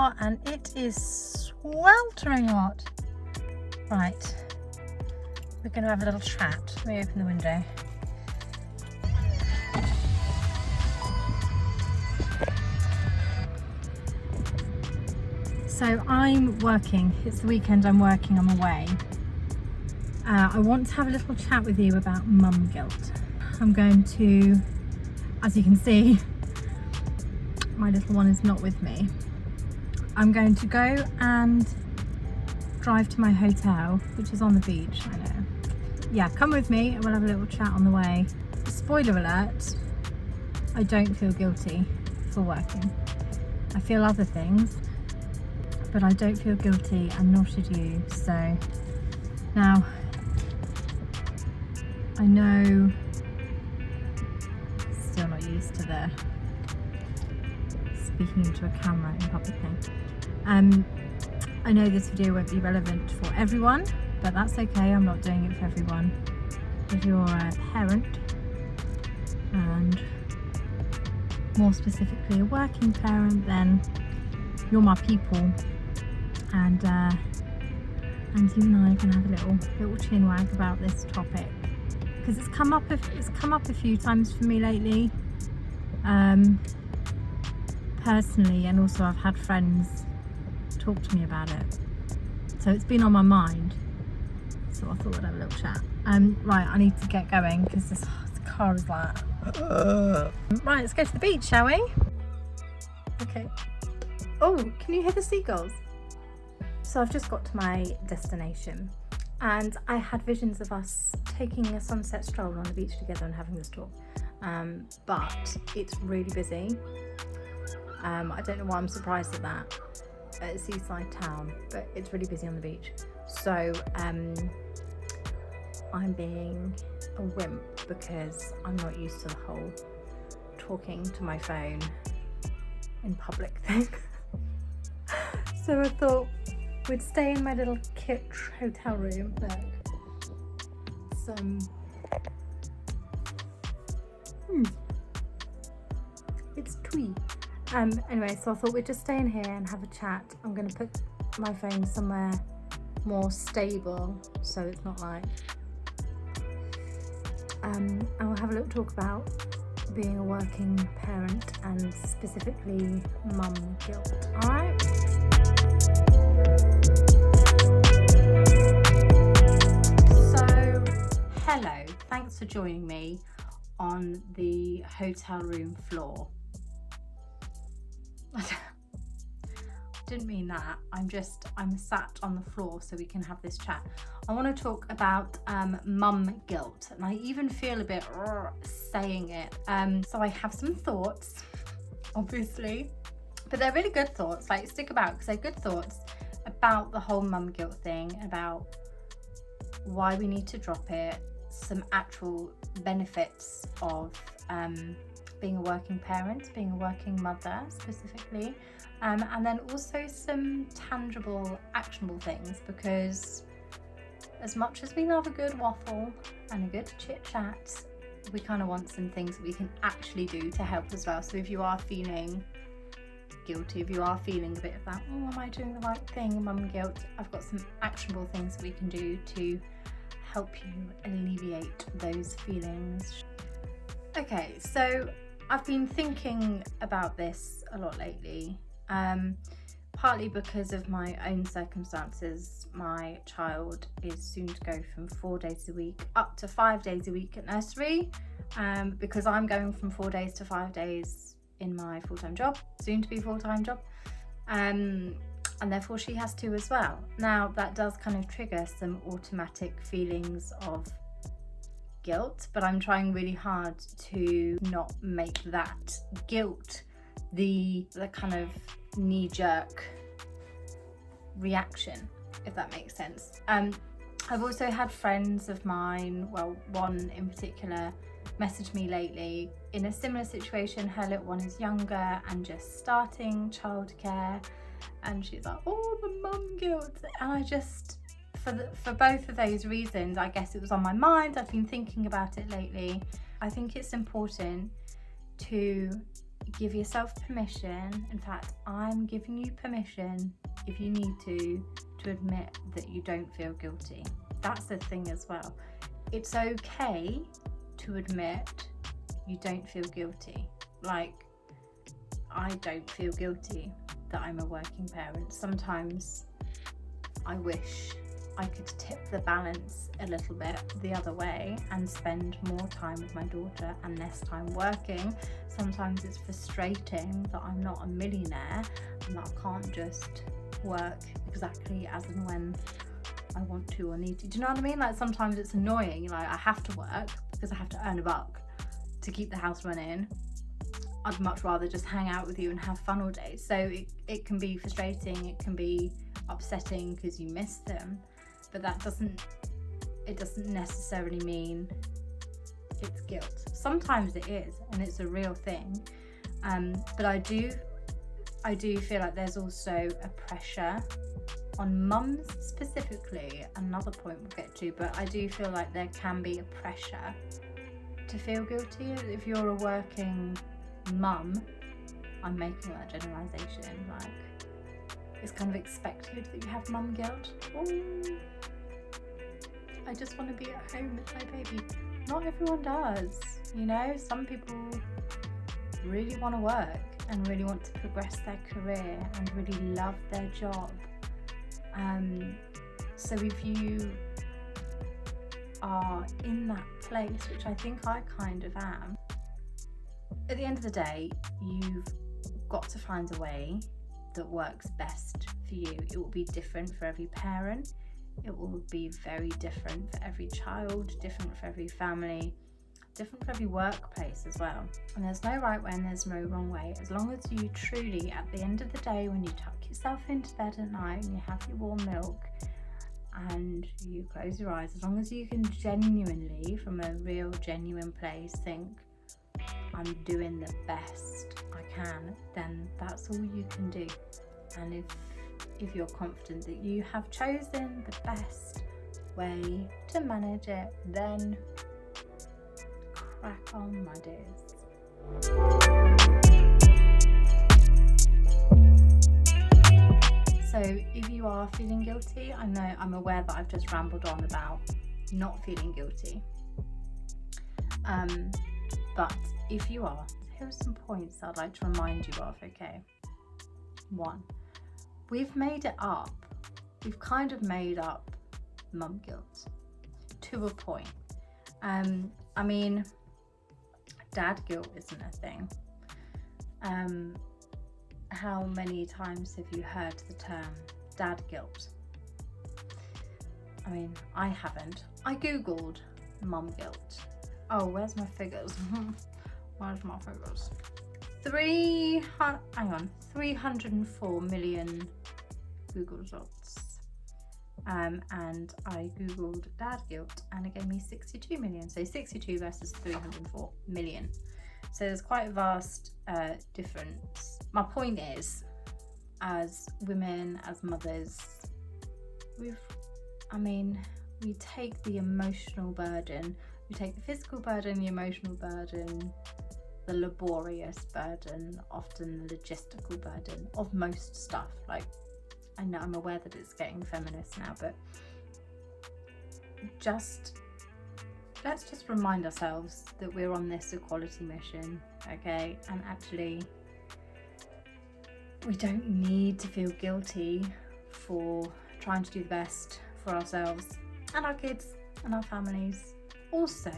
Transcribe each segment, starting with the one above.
car and it is sweltering hot. Right, we're going to have a little chat. Let me open the window. So I'm working, it's the weekend, I'm working, I'm away. I want to have a little chat with you about mum guilt. I'm going to, as you can see, my little one is not with me. I'm going to go and drive to my hotel, which is on the beach, I know. Yeah, come with me and we'll have a little chat on the way. Spoiler alert, I don't feel guilty for working. I feel other things, but I don't feel guilty and nor should you. So now, I know, still not used to the speaking into a camera in public thing. I know this video won't be relevant for everyone, but that's okay, I'm not doing it for everyone. If you're a parent, and more specifically a working parent, then you're my people, and you and I are going to have a little chin wag about this topic, because it's come up a few times for me lately, personally, and also I've had friends talk to me about it, so it's been on my mind, so I thought we'd have a little chat. Right, I need to get going because this car is like right, let's go to the beach, shall we? Okay. Oh, can you hear the seagulls? So I've just got to my destination and I had visions of us taking a sunset stroll on the beach together and having this talk, but it's really busy. I don't know why I'm surprised at that. At a seaside town, but it's really busy on the beach. So I'm being a wimp because I'm not used to the whole talking to my phone in public thing. So I thought we'd stay in my little cute hotel room. Look, it's twee. Anyway, so I thought we'd just stay in here and have a chat. I'm going to put my phone somewhere more stable so it's not like, and we'll have a little talk about being a working parent and specifically mum guilt. Alright? So, hello, thanks for joining me on the hotel room floor. I didn't mean that. I'm sat on the floor so we can have this chat. I want to talk about mum guilt, and I even feel a bit saying it. So I have some thoughts, obviously, but they're really good thoughts. Like, stick about because they're good thoughts about the whole mum guilt thing, about why we need to drop it, some actual benefits of being a working parent, being a working mother specifically, and then also some tangible, actionable things, because as much as we love a good waffle and a good chit chat, we kind of want some things that we can actually do to help as well. So if you are feeling guilty, if you are feeling a bit of that, oh, am I doing the right thing, mum guilt, I've got some actionable things that we can do to help you alleviate those feelings. Okay, so I've been thinking about this a lot lately, partly because of my own circumstances. My child is soon to go from 4 days a week up to 5 days a week at nursery, because I'm going from 4 days to 5 days in my full-time job, soon to be full-time job, and therefore she has to as well. Now that does kind of trigger some automatic feelings of guilt, but I'm trying really hard to not make that guilt the kind of knee-jerk reaction, if that makes sense. I've also had friends of mine, well, one in particular, message me lately in a similar situation. Her little one is younger and just starting childcare, and she's like, oh, the mum guilt. And I just, for both of those reasons, I guess it was on my mind. I've been thinking about it lately. I think it's important to give yourself permission. In fact, I'm giving you permission, if you need to admit that you don't feel guilty. That's the thing as well. It's okay to admit you don't feel guilty. Like, I don't feel guilty that I'm a working parent. Sometimes I wish I could tip the balance a little bit the other way and spend more time with my daughter and less time working. Sometimes it's frustrating that I'm not a millionaire and that I can't just work exactly as and when I want to or need to. Do you know what I mean? Like, sometimes it's annoying, like I have to work because I have to earn a buck to keep the house running. I'd much rather just hang out with you and have fun all day. So it can be frustrating, it can be upsetting because you miss them, but that doesn't necessarily mean it's guilt. Sometimes it is, and it's a real thing, but I do feel like there's also a pressure on mums specifically, another point we'll get to, but I do feel like there can be a pressure to feel guilty if you're a working mum. I'm making that generalisation, like it's kind of expected that you have mum guilt. Ooh, I just want to be at home with my baby. Not everyone does, you know. Some people really want to work and really want to progress their career and really love their job. So if you are in that place, which I think I kind of am, at the end of the day, you've got to find a way that works best for you. It will be different for every parent. It will be very different for every child, different for every family, different for every workplace as well. And there's no right way and there's no wrong way. As long as you truly, at the end of the day, when you tuck yourself into bed at night and you have your warm milk and you close your eyes, as long as you can genuinely, from a real genuine place, think, I'm doing the best I can, then that's all you can do. And if you're confident that you have chosen the best way to manage it, then crack on, my dears. So if you are feeling guilty, I'm aware that I've just rambled on about not feeling guilty, but if you are, here are some points I'd like to remind you of, okay? 1, we've made it up. We've kind of made up mum guilt to a point. I mean, dad guilt isn't a thing. How many times have you heard the term dad guilt? I mean, I haven't. I googled mum guilt. Oh, where's my figures? Where's my figures? 304 million Google results. And I googled dad guilt and it gave me 62 million. So 62 versus 304 million. So there's quite a vast difference. My point is, as women, as mothers, we take the emotional burden, we take the physical burden, the emotional burden, the laborious burden, often the logistical burden of most stuff. Like, I know I'm aware that it's getting feminist now, but let's just remind ourselves that we're on this equality mission, okay? And actually, we don't need to feel guilty for trying to do the best for ourselves and our kids and our families. Also,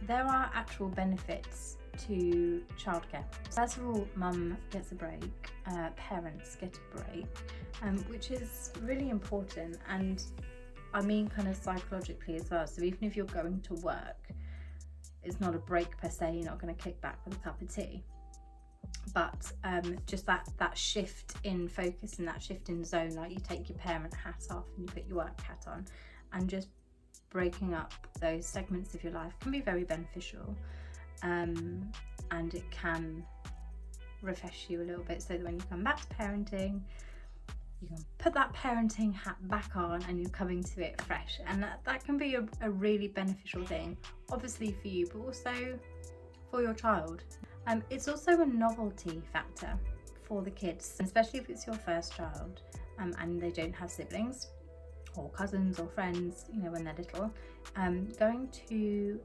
there are actual benefits to childcare. First of all, mum gets a break, parents get a break, which is really important, and I mean kind of psychologically as well. So even if you're going to work, it's not a break per se, you're not going to kick back with a cup of tea, but just that shift in focus and that shift in zone, like you take your parent hat off and you put your work hat on, and just breaking up those segments of your life can be very beneficial, and it can refresh you a little bit, so that when you come back to parenting, you can put that parenting hat back on and you're coming to it fresh, and that can be a really beneficial thing, obviously for you, but also for your child. It's also a novelty factor for the kids, especially if it's your first child and they don't have siblings or cousins or friends, you know, when they're little. Going to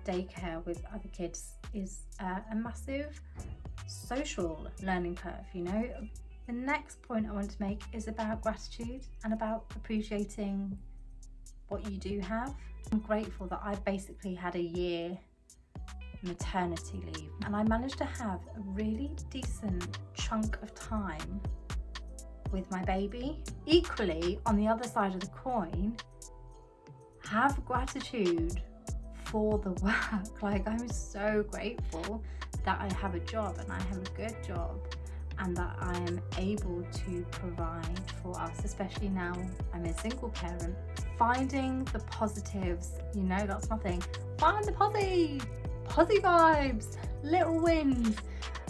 daycare with other kids is a massive social learning curve, you know. The next point I want to make is about gratitude and about appreciating what you do have. I'm grateful that I basically had a year maternity leave and I managed to have a really decent chunk of time with my baby. Equally, on the other side of the coin, have gratitude for the work. Like, I'm so grateful that I have a job and I have a good job and that I am able to provide for us, especially now I'm a single parent. Finding the positives, you know, that's my thing. Find the posy vibes, little wins.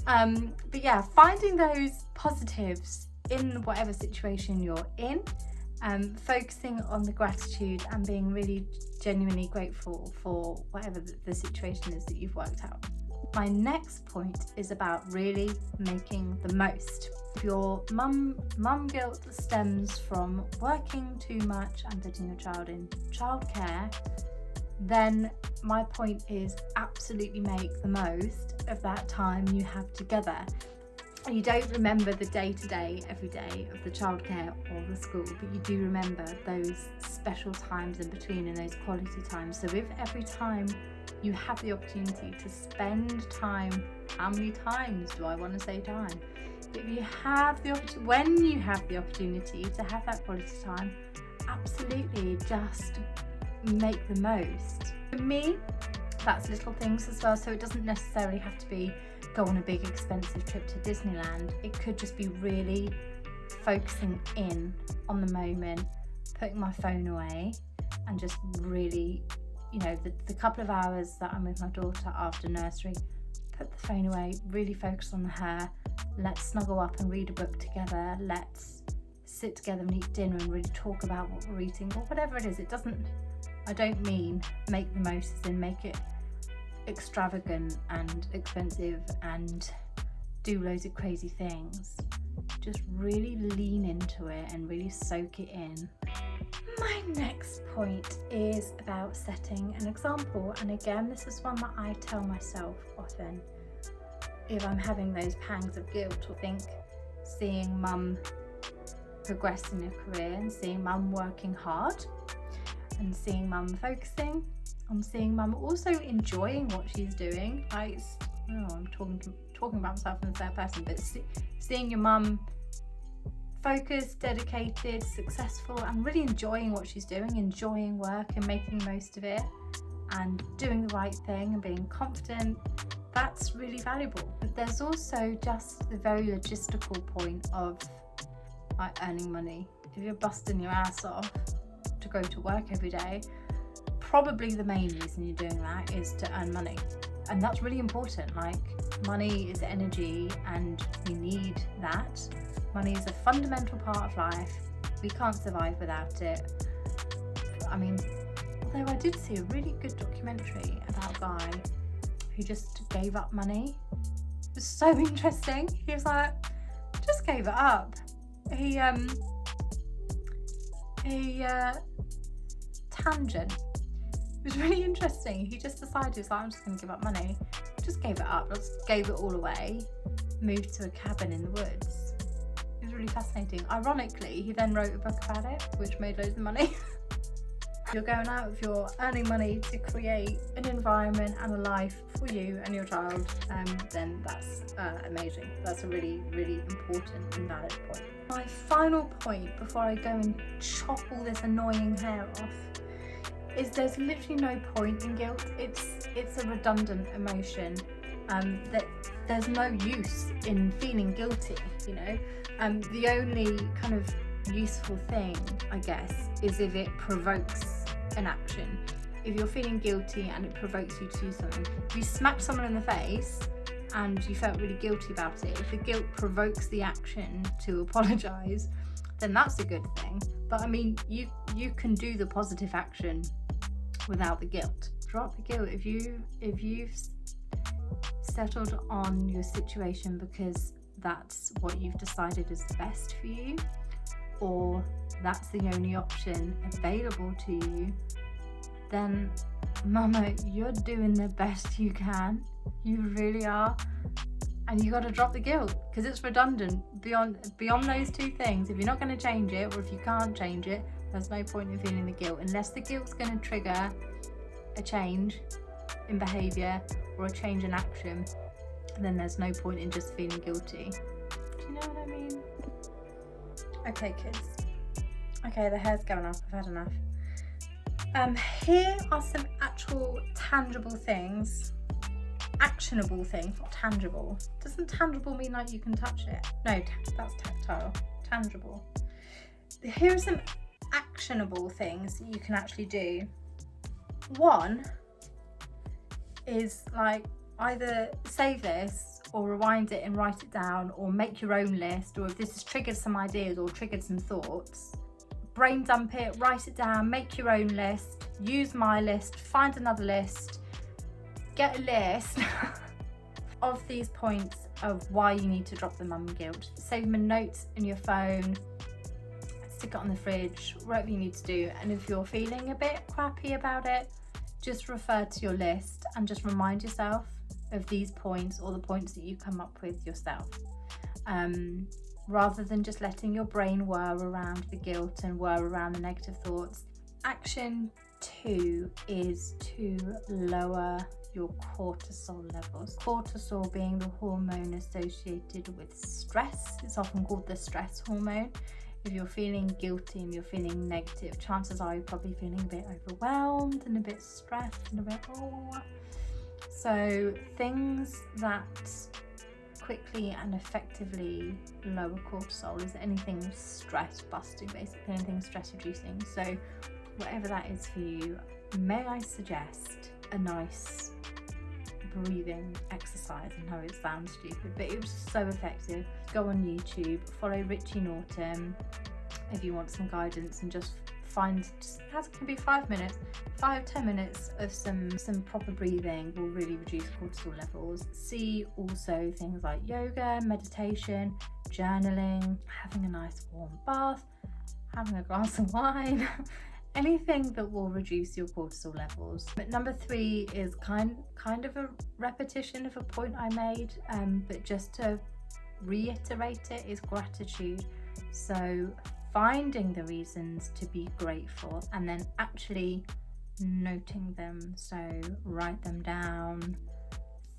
But yeah, finding those positives in whatever situation you're in, focusing on the gratitude and being really genuinely grateful for whatever the situation is that you've worked out. My next point is about really making the most. If your mum guilt stems from working too much and putting your child in childcare, then my point is absolutely make the most of that time you have together. You don't remember the day-to-day, every day of the childcare or the school, but you do remember those special times in between and those quality times. So if every time you have the opportunity to spend time, how many times do I want to say time? If you have the opportunity, when you have the opportunity to have that quality time, absolutely just make the most. For me, that's little things as well, so it doesn't necessarily have to be go on a big expensive trip to Disneyland. It could just be really focusing in on the moment, putting my phone away and just really, you know, the couple of hours that I'm with my daughter after nursery, put the phone away, really focus on her. Let's snuggle up and read a book together. Let's sit together and eat dinner and really talk about what we're eating or whatever it is. I don't mean make the most as in make it extravagant and expensive and do loads of crazy things. Just really lean into it and really soak it in. My next point is about setting an example, and again, this is one that I tell myself often if I'm having those pangs of guilt or think seeing mum progress in her career and seeing mum working hard and seeing mum focusing on seeing mum also enjoying what she's doing. I'm talking about myself in the third person, but seeing your mum focused, dedicated, successful and really enjoying what she's doing, enjoying work and making the most of it and doing the right thing and being confident, that's really valuable. But there's also just the very logistical point of like earning money. If you're busting your ass off to go to work every day, probably the main reason you're doing that is to earn money, and that's really important. Like, money is energy and we need that. Money is a fundamental part of life. We can't survive without it. I mean, although I did see a really good documentary about a guy who just gave up money. It was so interesting. He was like, just gave it up. Tangent. It was really interesting. He just decided, he was like, I'm just going to give up money. Just gave it up, just gave it all away, moved to a cabin in the woods. It was really fascinating. Ironically, he then wrote a book about it, which made loads of money. You're going out, if you're earning money to create an environment and a life for you and your child, then that's amazing. That's a really, really important and valid point. My final point before I go and chop all this annoying hair off is there's literally no point in guilt. It's a redundant emotion, that there's no use in feeling guilty, you know. The only kind of useful thing, I guess, is if it provokes an action. If you're feeling guilty and it provokes you to do something, if you smacked someone in the face and you felt really guilty about it, if the guilt provokes the action to apologise, then that's a good thing. But I mean, you can do the positive action without the guilt. Drop the guilt. If you've settled on your situation because that's what you've decided is the best for you, or that's the only option available to you, then mama, you're doing the best you can. You really are. And you got to drop the guilt, because it's redundant. Beyond those two things, if you're not going to change it, or if you can't change it, there's no point in feeling the guilt, unless the guilt's going to trigger a change in behaviour or a change in action. Then there's no point in just feeling guilty. Do you know what I mean? Okay, kids. Okay, the hair's going up. I've had enough. Here are some actual tangible things. Actionable things, not tangible. Doesn't tangible mean like you can touch it? No, that's tactile. Tangible. Here are some actionable things that you can actually do. One is like either save this or rewind it and write it down, or make your own list, or if this has triggered some ideas or triggered some thoughts, brain dump it, write it down, make your own list, use my list, find another list, get a list of these points of why you need to drop the mum guilt. Save them in notes in your phone, stick it on the fridge, whatever you need to do. And if you're feeling a bit crappy about it, just refer to your list and just remind yourself of these points, or the points that you come up with yourself, rather than just letting your brain whir around the guilt and whir around the negative thoughts. Action 2 is to lower your cortisol levels. Cortisol being the hormone associated with stress. It's often called the stress hormone. If you're feeling guilty and you're feeling negative, chances are you're probably feeling a bit overwhelmed and a bit stressed and a bit So things that quickly and effectively lower cortisol is anything stress busting, basically anything stress reducing. So whatever that is for you, may I suggest a nice breathing exercise? I know it sounds stupid, but it was so effective. Go on YouTube, follow Richie Norton if you want some guidance, and just find, as it can be 5 minutes, 5-10 minutes of some proper breathing will really reduce cortisol levels. See also things like yoga, meditation, journaling, having a nice warm bath, having a glass of wine, anything that will reduce your cortisol levels. But number 3 is kind of a repetition of a point I made, but just to reiterate it, is gratitude. So finding the reasons to be grateful and then actually noting them. So write them down,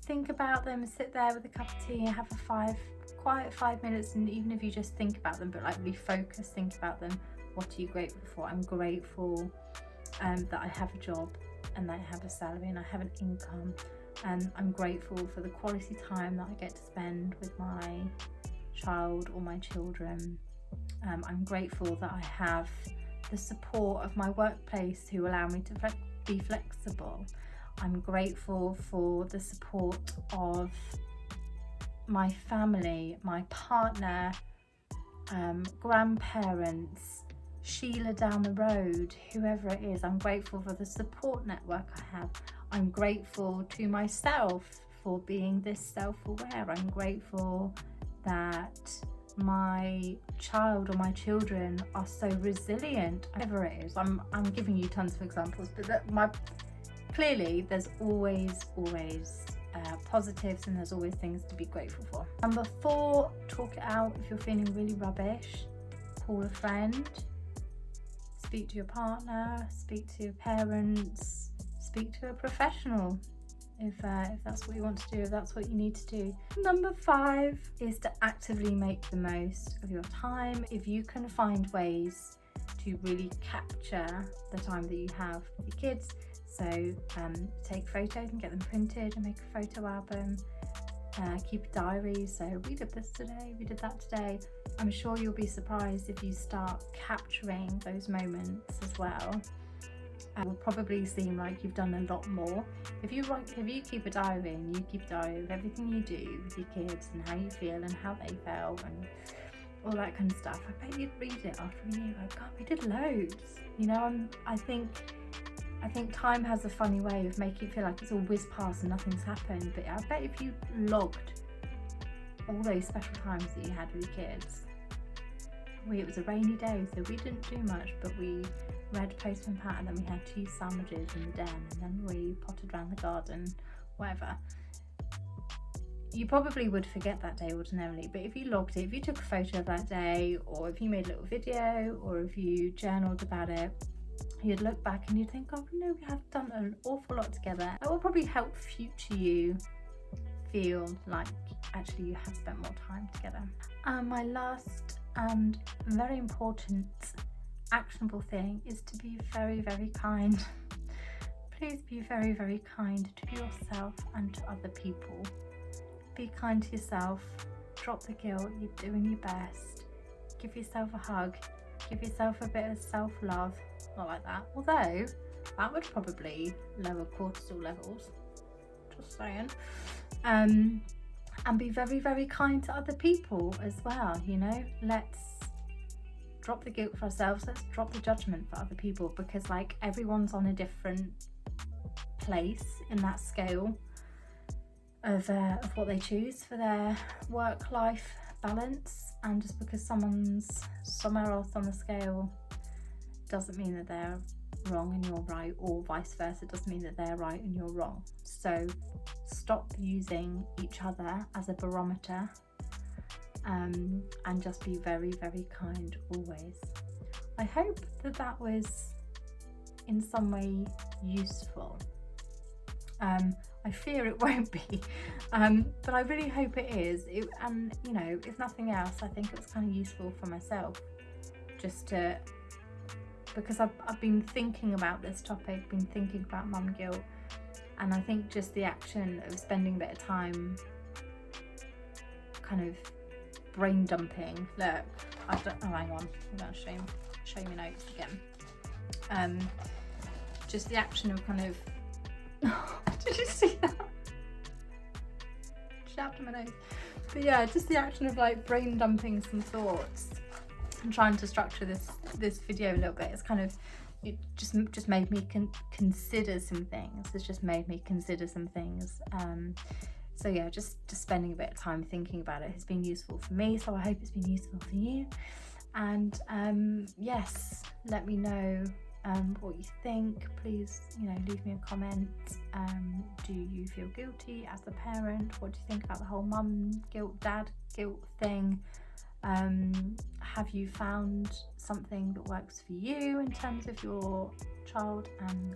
think about them, sit there with a cup of tea, have a quiet 5 minutes, and even if you just think about them, but like refocus, think about them. What are you grateful for? I'm grateful that I have a job and that I have a salary and I have an income. I'm grateful for the quality time that I get to spend with my child or my children. I'm grateful that I have the support of my workplace who allow me to be flexible. I'm grateful for the support of my family, my partner, grandparents, Sheila down the road, whoever it is. I'm grateful for the support network I have. I'm grateful to myself for being this self-aware. I'm grateful that my child or my children are so resilient, whatever it is. I'm giving you tons of examples, but clearly there's always positives, and there's always things to be grateful for. Number 4, talk it out. If you're feeling really rubbish, call a friend, speak to your partner, speak to your parents, speak to a professional if that's what you want to do, if that's what you need to do. Number 5 is to actively make the most of your time. If you can find ways to really capture the time that you have with your kids, so take photos and get them printed and make a photo album, keep a diary, so we did this today, we did that today. I'm sure you'll be surprised if you start capturing those moments as well. It will probably seem like you've done a lot more. If you keep a diary and you keep a diary of everything you do with your kids and how you feel and how they felt and all that kind of stuff, I bet you'd read it after a year, like, God, we did loads. You know, I think I think time has a funny way of making it feel like it's all whizzed past and nothing's happened, but I bet if you logged all those special times that you had with your kids. It was a rainy day, so we didn't do much, but we read Postman Pat, and then we had 2 sandwiches in the den, and then we potted around the garden, whatever. You probably would forget that day ordinarily, but if you logged it, if you took a photo of that day, or if you made a little video, or if you journaled about it, you'd look back and you'd think, oh, you know, we have done an awful lot together. It will probably help future you feel like actually you have spent more time together. My last and very important actionable thing is to be very, very kind. Please be very, very kind to yourself and to other people. Be kind to yourself, drop the guilt, you're doing your best. Give yourself a hug, give yourself a bit of self-love. Not like that, although that would probably lower cortisol levels, just saying. And be very, very kind to other people as well, you know. Let's drop the guilt for ourselves, let's drop the judgment for other people, because like everyone's on a different place in that scale of what they choose for their work-life balance, and just because someone's somewhere else on the scale doesn't mean that they're wrong and you're right, or vice versa, doesn't mean that they're right and you're wrong. So stop using each other as a barometer, and just be very, very kind always. I hope that that was in some way useful. I fear it won't be, but I really hope it is. And you know, if nothing else, I think it was kind of useful for myself, just to, because I've been thinking about this topic, been thinking about mum guilt, and I think just the action of spending a bit of time kind of brain dumping. Look, oh hang on, I'm going to show you my notes again. Just the action of kind of did you see that? Shoved in my nose. But yeah, just the action of like brain dumping some thoughts and trying to structure this video a little bit. It's kind of, it just made me consider some things. It's just made me consider some things. So yeah, just spending a bit of time thinking about it has been useful for me. So I hope it's been useful for you. And yes, let me know what you think. Please, you know, leave me a comment. Do you feel guilty as a parent? What do you think about the whole mum guilt, dad guilt thing? Have you found something that works for you in terms of your child and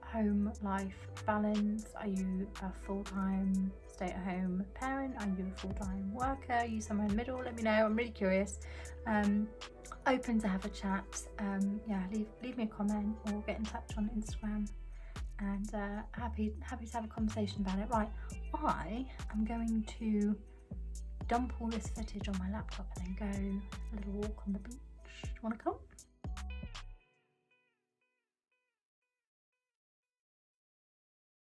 home life balance? Are you a full-time stay-at-home parent? Are you a full-time worker? Are you somewhere in the middle? Let me know. I'm really curious. Open to have a chat. Yeah, leave me a comment or get in touch on Instagram, and happy to have a conversation about it. Right, I am going to dump all this footage on my laptop and then go a little walk on the beach. Do you want to come?